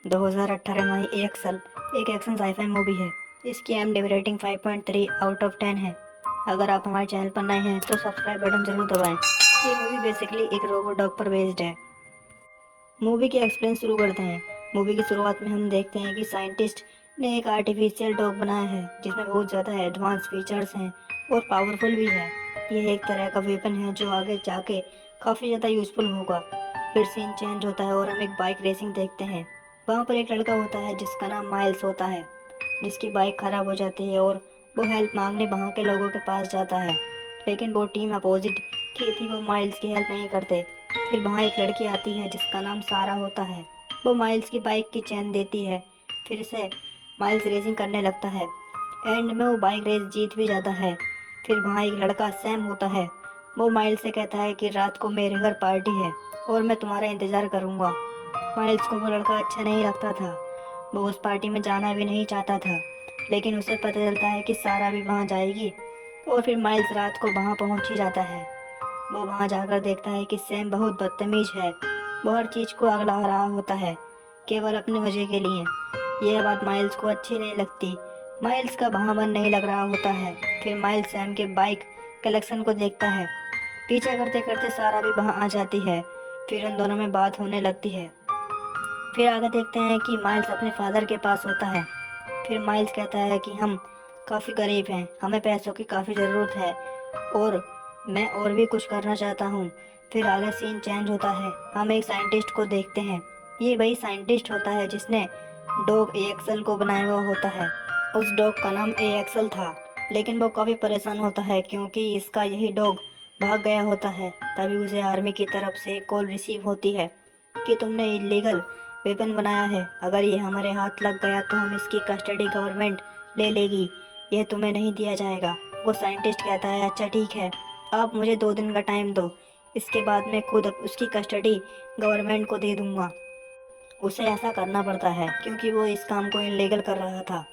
2018 में आई एक्सल एक action sci-fi movie है। इसकी IMDb रेटिंग 5.3 आउट ऑफ 10 है। अगर आप हमारे चैनल पर नए हैं तो सब्सक्राइब बटन जरूर दबाएं। ये मूवी बेसिकली एक रोबोट डॉग पर बेस्ड है। मूवी के एक्सप्लेन शुरू करते हैं। मूवी की शुरुआत में हम देखते हैं कि साइंटिस्ट ने एक आर्टिफिशियल डॉग बनाया है जिसमें बहुत ज़्यादा एडवांस फीचर्स हैं और पावरफुल भी है। यह एक तरह का वेपन है जो आगे जाके काफ़ी ज़्यादा यूज़फुल होगा। फिर सीन चेंज होता है और हम एक बाइक रेसिंग देखते हैं। वहाँ पर एक लड़का होता है जिसका नाम माइल्स होता है, जिसकी बाइक ख़राब हो जाती है और वो हेल्प मांगने वहाँ के लोगों के पास जाता है। लेकिन वो टीम अपोजिट की थी, वो माइल्स की हेल्प नहीं करते। फिर वहाँ एक लड़की आती है जिसका नाम सारा होता है। वो माइल्स की बाइक की चैन देती है। फिर से माइल्स रेसिंग करने लगता है। एंड में वो बाइक रेस जीत भी जाता है। फिर वहाँ एक लड़का सैम होता है। वो माइल्स से कहता है कि रात को मेरे घर पार्टी है और मैं तुम्हारा इंतज़ार करूँगा। माइल्स को वो लड़का अच्छा नहीं लगता था। वो उस पार्टी में जाना भी नहीं चाहता था। लेकिन उसे पता चलता है कि सारा भी वहाँ जाएगी और फिर माइल्स रात को वहाँ पहुँच ही जाता है। वो वहाँ जाकर देखता है कि सैम बहुत बदतमीज है। वो हर चीज़ को अगला रहा होता है केवल अपने मज़े के लिए। यह बात माइल्स को अच्छी नहीं लगती। माइल्स का वहाँ मन नहीं लग रहा होता है। फिर माइल्स सैम के बाइक कलेक्शन को देखता है। पीछा करते करते सारा भी वहाँ आ जाती है। फिर उन दोनों में बात होने लगती है। फिर आगे देखते हैं कि माइल्स अपने फादर के पास होता है। फिर माइल्स कहता है कि हम काफ़ी गरीब हैं, हमें पैसों की काफ़ी ज़रूरत है और मैं और भी कुछ करना चाहता हूँ। फिर आगे सीन चेंज होता है। हम एक साइंटिस्ट को देखते हैं। ये वही साइंटिस्ट होता है जिसने डॉग AXL को बनाया हुआ होता है। उस डॉग का नाम AXL था। लेकिन वो काफ़ी परेशान होता है क्योंकि इसका यही डॉग भाग गया होता है। तभी उसे आर्मी की तरफ से कॉल रिसीव होती है कि तुमने इलीगल वेपन बनाया है। अगर ये हमारे हाथ लग गया तो हम इसकी कस्टडी गवर्नमेंट ले लेगी। यह तुम्हें नहीं दिया जाएगा। वो साइंटिस्ट कहता है अच्छा ठीक है, आप मुझे 2 दिन का टाइम दो, इसके बाद मैं खुद उसकी कस्टडी गवर्नमेंट को दे दूंगा। उसे ऐसा करना पड़ता है क्योंकि वो इस काम को इलीगल कर रहा था।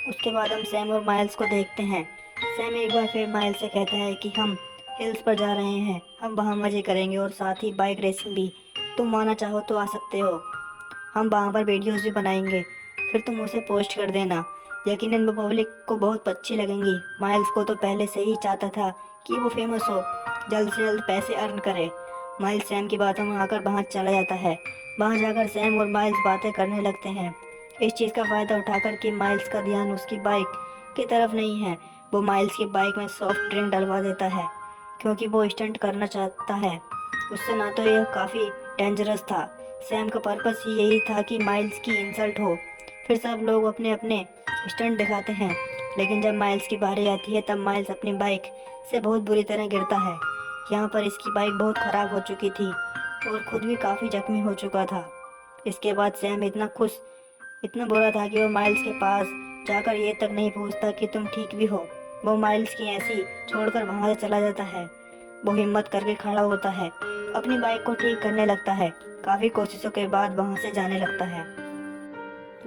उसके बाद हम सैम और माइल्स को देखते हैं। सैम एक बार फिर माइल्स से कहता है कि हम हिल्स पर जा रहे हैं, हम वहाँ मज़े करेंगे और साथ ही बाइक रेसिंग भी। तुम आना चाहो तो आ सकते हो, हम वहाँ पर वीडियोस भी बनाएंगे, फिर तुम उसे पोस्ट कर देना। यकीनन वो पब्लिक को बहुत अच्छी लगेंगी। माइल्स को तो पहले से ही चाहता था कि वो फेमस हो, जल्द से जल्द पैसे अर्न करे। माइल्स सैम की बातों में आकर वहाँ चला जाता है। वहाँ जाकर सैम और माइल्स बातें करने लगते हैं। इस चीज़ का फ़ायदा उठाकर कि माइल्स का ध्यान उसकी बाइक की तरफ नहीं है, वो माइल्स की बाइक में सॉफ्ट ड्रिंक डलवा देता है क्योंकि वो स्टंट करना चाहता है उससे। ना तो यह काफ़ी डेंजरस था, सैम का पर्पस ही यही था कि माइल्स की इंसल्ट हो। फिर सब लोग अपने अपने स्टंट दिखाते हैं। लेकिन जब माइल्स की बारी आती है तब माइल्स अपनी बाइक से बहुत बुरी तरह गिरता है। यहाँ पर इसकी बाइक बहुत ख़राब हो चुकी थी और खुद भी काफ़ी जख्मी हो चुका था। इसके बाद सैम इतना खुश, इतना बुरा था कि वो माइल्स के पास जाकर ये तक नहीं पूछता कि तुम ठीक भी हो। वो माइल्स की ऐसी छोड़कर वहाँ से चला जाता है। वो हिम्मत करके खड़ा होता है, अपनी बाइक को ठीक करने लगता है। काफ़ी कोशिशों के बाद वहाँ से जाने लगता है।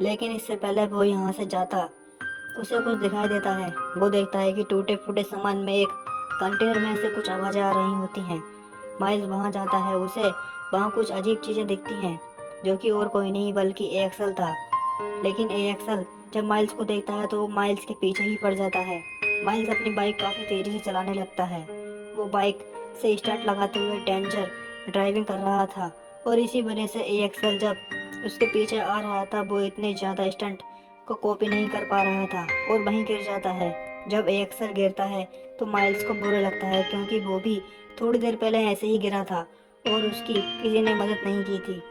लेकिन इससे पहले वो यहाँ से जाता, उसे कुछ दिखाई देता है। वो देखता है कि टूटे फूटे सामान में एक कंटेनर में से कुछ आवाज़ें आ रही होती हैं। माइल्स वहाँ जाता है, उसे वहाँ कुछ अजीब चीज़ें दिखती हैं जो कि और कोई नहीं बल्कि AXL था। लेकिन AXL जब माइल्स को देखता है तो वो माइल्स के पीछे ही पड़ जाता है। माइल्स अपनी बाइक काफ़ी तेज़ी से चलाने लगता है। वो बाइक से स्टार्ट लगाते हुए डेंजर ड्राइविंग कर रहा था और इसी वजह से AXL जब उसके पीछे आ रहा था वो इतने ज़्यादा स्टंट को कॉपी नहीं कर पा रहा था और वहीं गिर जाता है। जब AXL गिरता है तो माइल्स को बुरा लगता है क्योंकि वो भी थोड़ी देर पहले ऐसे ही गिरा था और उसकी किसी ने मदद नहीं की थी।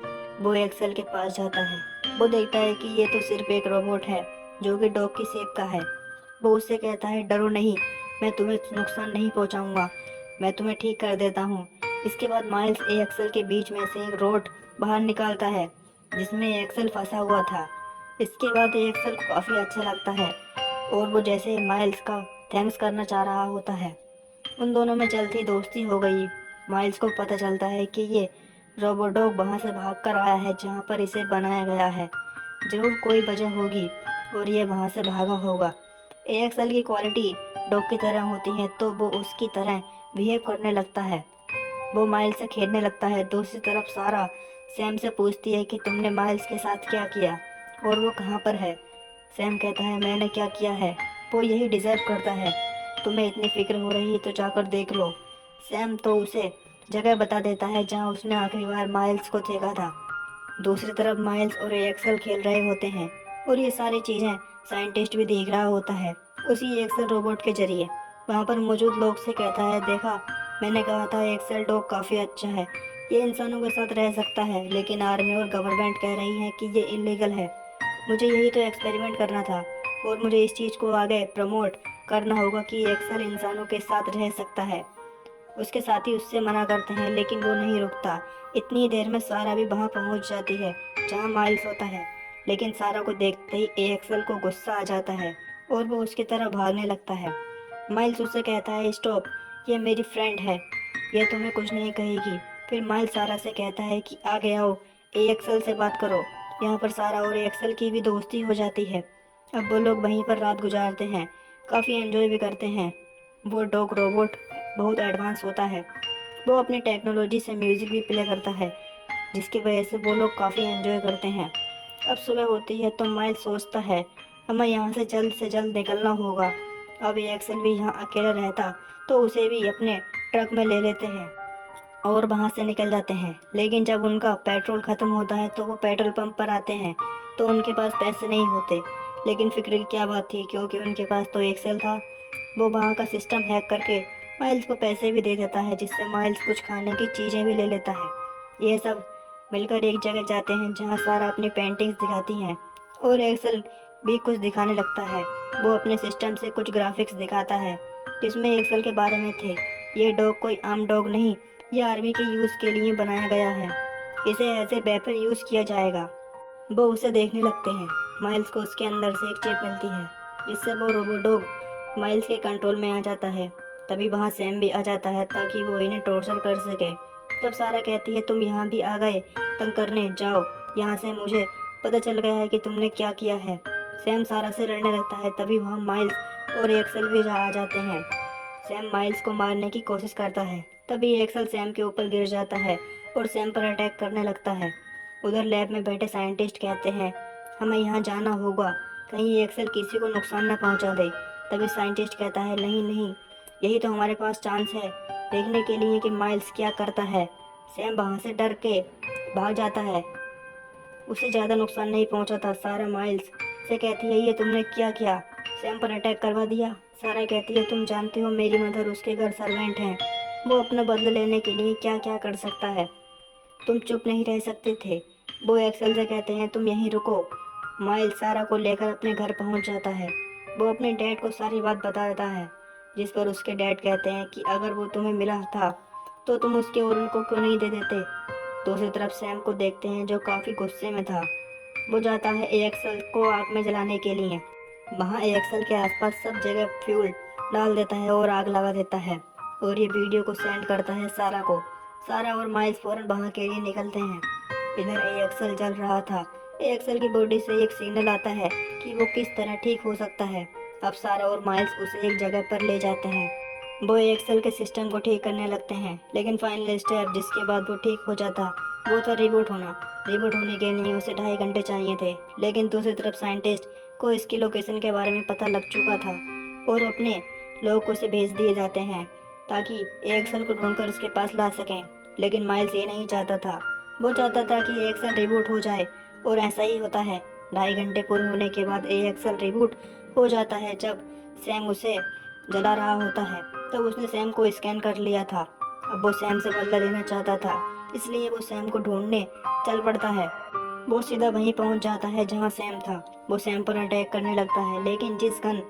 वो AXL के पास जाता है। वो देखता है कि ये तो सिर्फ एक रोबोट है जो कि डॉग की शेप का है। वो उससे कहता है डरो नहीं, मैं तुम्हें नुकसान नहीं पहुंचाऊंगा, मैं तुम्हें ठीक कर देता हूँ। इसके बाद माइल्स AXL के बीच में से एक रोड बाहर निकालता है जिसमें AXL फंसा हुआ था। इसके बाद AXL को काफ़ी अच्छा लगता है और वो जैसे माइल्स का थैंक्स करना चाह रहा होता है। उन दोनों में जल्द ही दोस्ती हो गई। माइल्स को पता चलता है कि ये रोबोडॉग वहाँ से भाग कर आया है जहाँ पर इसे बनाया गया है। जरूर कोई वजह होगी और ये वहाँ से भागा होगा। AXL की क्वालिटी डॉग की तरह होती है तो वो उसकी तरह बिहेव करने लगता है। वो माइल्स से खेलने लगता है। दूसरी तरफ सारा सैम से पूछती है कि तुमने माइल्स के साथ क्या किया और वो कहाँ पर है। सैम कहता है मैंने क्या किया है, वो यही डिज़र्व करता है। तुम्हें इतनी फिक्र हो रही है तो जाकर देख लो। सैम तो उसे जगह बता देता है जहाँ उसने आखिरी बार माइल्स को देखा था। दूसरी तरफ माइल्स और एक्सेल खेल रहे होते हैं और ये सारी चीज़ें साइंटिस्ट भी देख रहा होता है उसी एक्सेल रोबोट के जरिए। वहाँ पर मौजूद लोग से कहता है देखा, मैंने कहा था एक्सेल डॉग काफ़ी अच्छा है, ये इंसानों के साथ रह सकता है, लेकिन आर्मी और गवर्नमेंट कह रही है कि ये इलीगल है। मुझे यही तो एक्सपेरिमेंट करना था और मुझे इस चीज़ को आगे प्रमोट करना होगा कि एक्सेल इंसानों के साथ रह सकता है। उसके साथी उससे मना करते हैं लेकिन वो नहीं रुकता। इतनी देर में सारा भी वहाँ पहुँच जाती है जहाँ माइल्स होता है, लेकिन सारा को देखते ही एक्सेल को गुस्सा आ जाता है और वो उसकी तरफ भागने लगता है। माइल्स उससे कहता है स्टॉप, ये मेरी फ्रेंड है, ये तुम्हें कुछ नहीं कहेगी। फिर माइल्स सारा से कहता है कि आगे आओ, एक्सेल से बात करो। यहाँ पर सारा और एक्सेल की भी दोस्ती हो जाती है। अब वो लोग वहीं पर रात गुजारते हैं, काफ़ी एंजॉय भी करते हैं। वो डॉग रोबोट बहुत एडवांस होता है, वो अपनी टेक्नोलॉजी से म्यूज़िक भी प्ले करता है, जिसकी वजह से वो लोग काफ़ी एंजॉय करते हैं। अब सुबह होती है तो माइल्स सोचता है हमें यहाँ से जल्द निकलना होगा। अब ये एक्सेल भी यहाँ अकेला रहता तो उसे भी अपने ट्रक में ले लेते हैं और वहाँ से निकल जाते हैं। लेकिन जब उनका पेट्रोल ख़त्म होता है तो वो पेट्रोल पंप पर आते हैं तो उनके पास पैसे नहीं होते। लेकिन फिक्र की क्या बात थी, क्योंकि उनके पास तो एक्सेल था। वो वहाँ का सिस्टम हैक करके माइल्स को पैसे भी दे देता है, जिससे माइल्स कुछ खाने की चीज़ें भी ले लेता है। ये सब मिलकर एक जगह जाते हैं जहाँ सारा अपनी पेंटिंग्स दिखाती हैं और एक्सेल भी कुछ दिखाने लगता है। वो अपने सिस्टम से कुछ ग्राफिक्स दिखाता है जिसमें एक्सेल के बारे में थे। ये डॉग कोई आम डॉग नहीं, ये आर्मी के यूज़ के लिए बनाया गया है, इसे ऐसे वेपन यूज़ किया जाएगा। वो उसे देखने लगते हैं। माइल्स को उसके अंदर से एक चिप मिलती है जिससे वो रोबोडोग माइल्स के कंट्रोल में आ जाता है। तभी वहाँ सैम भी आ जाता है ताकि वो इन्हें टॉर्चर कर सके। तब सारा कहती है तुम यहाँ भी आ गए, तंग करने जाओ यहाँ से, मुझे पता चल गया है कि तुमने क्या किया है। सैम सारा से लड़ने लगता है। तभी वहाँ माइल्स और एक्सेल भी आ जाते हैं। सैम माइल्स को मारने की कोशिश करता है। तभी एक्सेल सैम के ऊपर गिर जाता है और सैम पर अटैक करने लगता है। उधर लैब में बैठे साइंटिस्ट कहते हैं हमें यहाँ जाना होगा, कहीं एक्सेल किसी को नुकसान न पहुँचा दे। तभी साइंटिस्ट कहता है नहीं नहीं, यही तो हमारे पास चांस है देखने के लिए कि माइल्स क्या करता है। सैम वहाँ से डर के भाग जाता है, उसे ज़्यादा नुकसान नहीं पहुँचा था। सारा माइल्स से कहती है ये तुमने क्या किया, सैम पर अटैक करवा दिया। सारा कहती है तुम जानते हो मेरी मदर उसके घर सर्वेंट हैं, वो अपना बदला लेने के लिए क्या क्या कर सकता है, तुम चुप नहीं रह सकते थे। वो एक्सेल से कहते हैं तुम यहीं रुको। माइल्स सारा को लेकर अपने घर पहुंच जाता है। वो अपने डैड को सारी बात बता देता है, जिस पर उसके डैड कहते हैं कि अगर वो तुम्हें मिला था तो तुम उसके ओरल को क्यों नहीं दे देते। दूसरी तरफ सैम को देखते हैं जो काफ़ी गुस्से में था। वो जाता है एक्सेल को आग में जलाने के लिए। वहाँ एक्सेल के आसपास सब जगह फ्यूल डाल देता है और आग लगा देता है और ये वीडियो को सेंड करता है सारा को। सारा और माइल्स फौरन वहाँ के लिए निकलते हैं। इधर एक्सेल जल रहा था। एक्सेल की बॉडी से एक सिग्नल आता है कि वो किस तरह ठीक हो सकता है। अब सारा और माइल्स उसे एक जगह पर ले जाते हैं। वो एक्सेल के सिस्टम को ठीक करने लगते हैं, लेकिन फाइनल स्टेप जिसके बाद वो ठीक हो जाता वो था रिबूट होना। रिबूट होने के लिए उसे 2.5 घंटे चाहिए थे, लेकिन दूसरी तरफ साइंटिस्ट को इसकी लोकेशन के बारे में पता लग चुका था और अपने लोग उसे भेज दिए जाते हैं ताकि एक्सेल को ढूंढकर उसके पास ला सकें। लेकिन माइल्स ये नहीं चाहता था, वो चाहता था कि एक्सेल रिबूट हो जाए और ऐसा ही होता है। 2.5 घंटे पूरे होने के बाद एक्सेल रिबूट हो जाता है। जब सैम उसे जला रहा होता है तब उसने सैम को स्कैन कर लिया था। अब वो सैम से बदला लेना चाहता था, इसलिए वो सैम को ढूंढने चल पड़ता है। वो सीधा वहीं पहुंच जाता है जहां सैम था। वो सैम पर अटैक करने लगता है, लेकिन जिस गन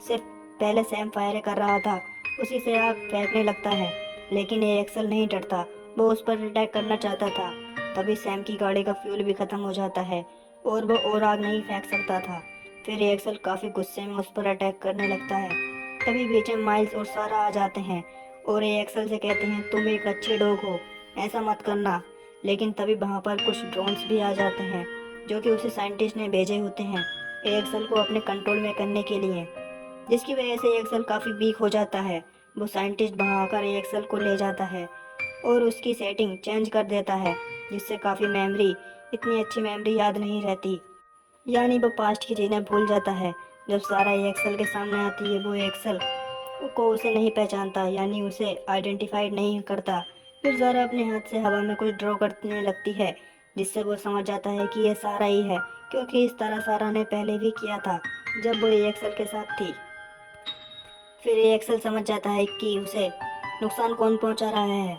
से पहले सैम फायर कर रहा था उसी से आग फेंकने लगता है। लेकिन ये एक्सेल नहीं डरता, वो उस पर अटैक करना चाहता था। तभी सैम की गाड़ी का फ्यूल भी खत्म हो जाता है और वो और आग नहीं फेंक सकता था। फिर एक्सेल काफ़ी गुस्से में उस पर अटैक करने लगता है। तभी बीच में माइल्स और सारा आ जाते हैं और ये एक्सेल से कहते हैं तुम एक अच्छे डॉग हो, ऐसा मत करना। लेकिन तभी वहाँ पर कुछ ड्रोन्स भी आ जाते हैं जो कि उसे साइंटिस्ट ने भेजे होते हैं एक्सेल को अपने कंट्रोल में करने के लिए, जिसकी वजह से एक्सेल काफ़ी वीक हो जाता है। वो साइंटिस्ट वहाँ आकर एक्सेल को ले जाता है और उसकी सेटिंग चेंज कर देता है जिससे काफ़ी मेमोरी, इतनी अच्छी मेमोरी याद नहीं रहती। यानी वो पास्ट की चीज़ें भूल जाता है। जब सारा ये एक्सेल के सामने आती है, वो एक्सेल को उसे नहीं पहचानता, यानी उसे आइडेंटिफाइड नहीं करता। फिर ज़ारा अपने हाथ से हवा में कुछ ड्रॉ करने लगती है, जिससे वो समझ जाता है कि ये सारा ही है, क्योंकि इस तरह सारा ने पहले भी किया था जब वो ये एक्सेल के साथ थी। फिर ये एक्सेल समझ जाता है कि उसे नुकसान कौन पहुंचा रहा है।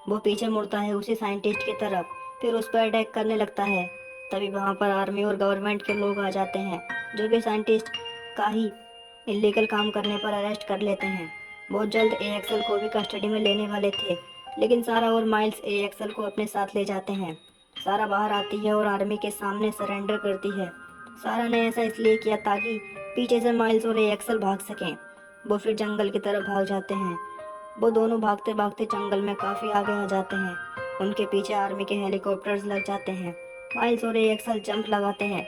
वो पीछे मुड़ता है उसी साइंटिस्ट की तरफ, फिर उस पर अटैक करने लगता है। तभी वहाँ पर आर्मी और गवर्नमेंट के लोग आ जाते हैं, जो कि साइंटिस्ट का ही इलीगल काम करने पर अरेस्ट कर लेते हैं। बहुत जल्द ए एक्सेल को भी कस्टडी में लेने वाले थे, लेकिन सारा और माइल्स ए एक्सेल को अपने साथ ले जाते हैं। सारा बाहर आती है और आर्मी के सामने सरेंडर करती है। सारा ने ऐसा इसलिए किया ताकि पीछे से माइल्स और ए एक्सेल भाग सकें। वो फिर जंगल की तरफ भाग जाते हैं। वो दोनों भागते भागते जंगल में काफ़ी आगे आ जाते हैं। उनके पीछे आर्मी के हेलीकॉप्टर्स लग जाते हैं। माइल्स और ए एक्सेल जंप लगाते हैं।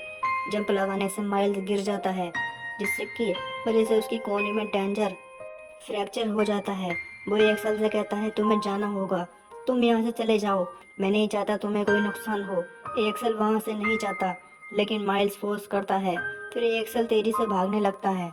जंप लगाने से माइल्स गिर जाता है, जिससे की वजह से उसकी कोहनी में डेंजर फ्रैक्चर हो जाता है। वो ए एक्सेल से कहता है तुम्हें जाना होगा, तुम यहाँ से चले जाओ, मैं नहीं चाहता तुम्हें कोई नुकसान हो। ए एक्सेल वहाँ से नहीं जाता, लेकिन माइल्स फोर्स करता है। फिर ए एक्सेल तेजी से भागने लगता है।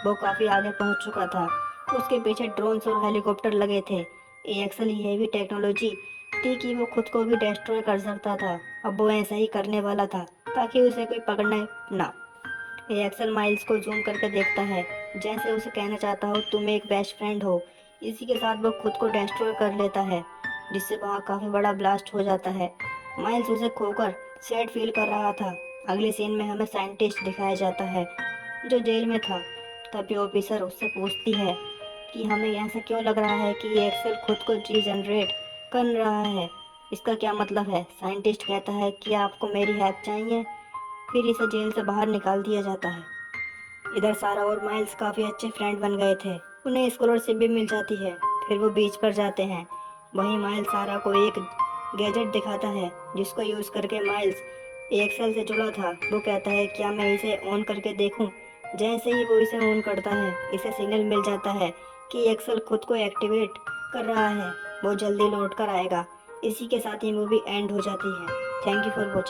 वो काफ़ी आगे पहुँच चुका था। उसके पीछे ड्रोन्स और हेलीकॉप्टर लगे थे। ए एक्सेल ये भी टेक्नोलॉजी थी कि वो खुद को भी डिस्ट्रॉय कर सकता था। अब वो ऐसा ही करने वाला था ताकि उसे कोई पकड़ना ना। ये एक्सेल माइल्स को जूम करके देखता है, जैसे उसे कहना चाहता हो तुम एक बेस्ट फ्रेंड हो। इसी के साथ वो खुद को डिस्ट्रॉय कर लेता है, जिससे वहाँ काफ़ी बड़ा ब्लास्ट हो जाता है। माइल्स उसे खोकर सैड फील कर रहा था। अगले सीन में हमें साइंटिस्ट दिखाया जाता है, जो जेल में था। तभी ऑफिसर उससे पूछती है कि हमें ऐसा क्यों लग रहा है कि ये एक्सेल खुद को रीजनरेट कर रहा है, इसका क्या मतलब है। साइंटिस्ट कहता है कि आपको मेरी हेल्प चाहिए। फिर इसे जेल से बाहर निकाल दिया जाता है। इधर सारा और माइल्स काफ़ी अच्छे फ्रेंड बन गए थे। उन्हें स्कॉलरशिप भी मिल जाती है। फिर वो बीच पर जाते हैं। वहीं माइल्स सारा को एक गैजेट दिखाता है, जिसको यूज़ करके माइल्स एक्सेल से जुड़ा था। वो कहता है क्या मैं इसे ऑन करके देखूं। जैसे ही वो इसे ऑन करता है, इसे सिग्नल मिल जाता है कि एक्सेल खुद को एक्टिवेट कर रहा है। वो जल्दी लौट कर आएगा। इसी के साथ ये मूवी एंड हो जाती है। Thank you for watching.